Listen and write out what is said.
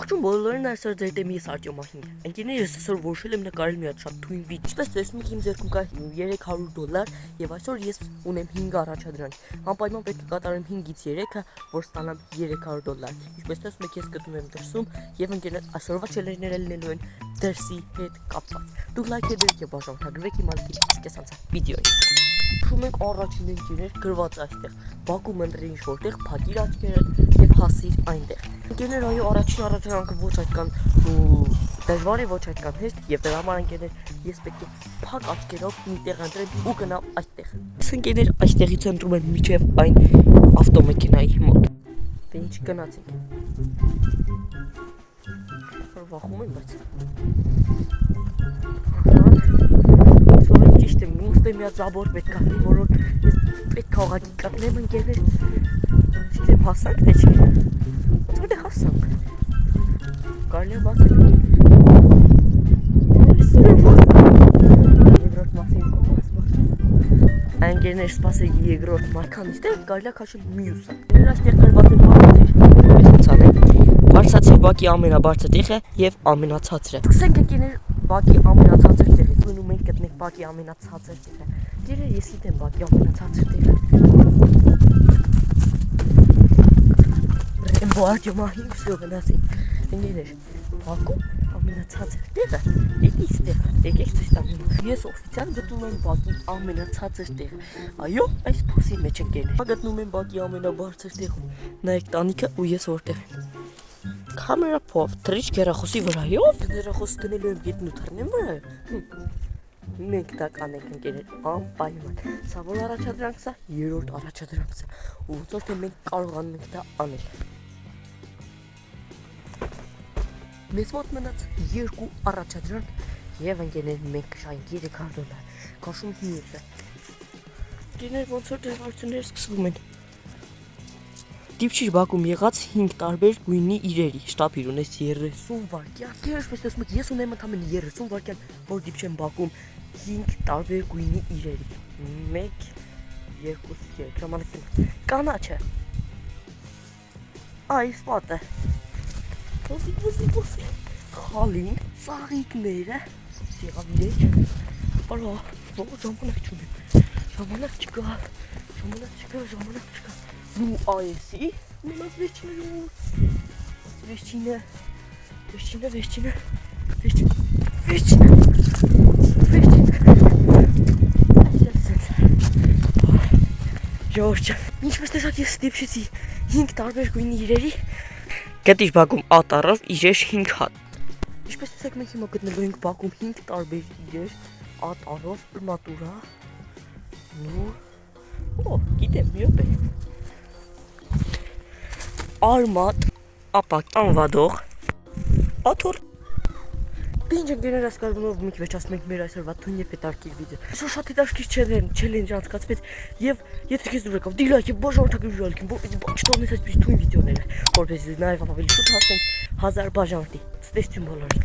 Ողջույն բոլորին, այսօր ձեր դեմ ես Արտյոմահին։ Ընկերներս այսօր որոշել եմ նկարել մի հատ շատ թույն վիդեո։ Ինչպես տեսնում եք, իմ ձեռքում կա $300 եւ այսօր ես ունեմ 5 առաջադրանք։ Անպայման պետք է կատարեմ 5-ից 3-ը, որ ստանամ $300։ Ինչպես տեսնում եք, ես գտնում եմ դրսում եւ ընկերներ այսօրվա չելենջները լինելու են դրսի հետ կապված։ Դուք լայք դրեք եւ բաժանորդագրվեք իմ ալիքի սկես անցա վիդեոյին։ Շում ենք առաջին ընկերներ գրված այստեղ։ Բակում ընտրի ինչ որտեղ փակիր աչքերը եւ հասիր այնտեղ։ Ընկերներ, այո, առաջին առաջանքը ոչ այդքան դժվար է, ոչ այդքան հեշտ եւ դրա համար ընկերներ ես պետք է փակ աչքերով մի տեղ ընտրեմ ու գնամ այդտեղ։ Այս ընկերներ այստեղից ընտրում են միջև այն ավտոմեքենայի մոտ։ Դե ինչ գնացինք։ Վախում եմ, բայց ճիշտ է, ուստ է մի հատ զաբոր պետք է, որ ես պետք է աղագի կտնեմ ընկերներ, չգիտեմ հասանք, թե չի, որտեղ հասանք, կարելի է բացել, երկրորդ մասին ընկերներ սպասեք երկրորդ մայքան, իստեղ կարելի է քաշել մյուսը, ընկերներ այստեղ գրված է բարձրացիր բակի ամենաբարձր տեղը եւ ամենացածրը։ Սկսենք ընկերներ բակի ամենացածր տեղից։ Գնում ենք գտնենք բակի ամենացածր տեղը։ Դերեր ես գիտեմ բակի ամենացածր տեղը։ Արտյոմահին всё գնացին։ Ընկերներ, բակում ամենացածր տեղը էդի ստեղ։ Եկեք ցույց տամ։ Ես օֆիցիալ գտնում եմ բակի ամենացածր տեղը։ Այո, այս փոսի մեջ ընկերներ։ Գտնում եմ բակի ամենաբարձր տեղում։ Նայեք տանիքը ու ես որտեղ եմ։ Կամերա փով, թրիչ գերախոսի վրայով, գերախոս տնելու եմ գետնու թռնեմ վրայով։ Մենք դա կանենք ընկերներ, անպայման։ Սա որ առաջադրանքս է, երրորդ առաջադրանքս է։ Ու ոնց որ թե մենք կարողանում ենք դա անել։ Մեզ մոտ մնաց 2 առաջադրանք եւ ընկերներ մենք կշայինք $300։ Քաշում մյուսը։ Ընկերներ ոնց որ դեղացությունները սկսվում են։ Դիպչիր բակում եղած 5 տարբեր գույնի իրերի, շտապիր ունես 30 վայրկյան։ Ինչպես տեսնում եք, ես ունեմ ընդամենը 30 վայրկյան, որ դիպչեմ բակում 5 տարբեր գույնի իրերի։ 1 2 3 ժամանակ կանաչը։ Այս պատը։ Ոզի։ Խալին, ծաղիկները, սեղավիլեջ։ Բալա, ժամանակ չունեմ։ Ժամանակ չկա։ Դու այսի, մնաց վերջինը, Ժողովուրդ, ինչպես տեսակ ես դիպչեցի 5 տարբեր գույնի իրերի, գտիր բակում ատառով իրեր 5 հատ։ Ինչպես տեսակ մենք հիմա գտնելու ենք բակում 5 տարբեր իրեր, ատառով, ուրմատուրա, գիտեմ, մի օպ է։ Արմատ, ապակ, անվադող, աթոր։ Ինչ ընկերներ այս կարողանով մենք վերջացնում ենք մեր այսօրվա թույն եւ հետարքիր վիդեո։ Այսօր շատ հետարքիր չելենջ անցկացվեց եւ եթե քեզ դուր եկավ, դի լայք եւ բաժանորդագրվի ալիքին, որպեսզի չթողնես այսպես թույն վիդեոները, որպեսզի նաեւ ավելի շուտ հասնենք 1000 բաժանորդի։ Ցտեսություն բոլորին։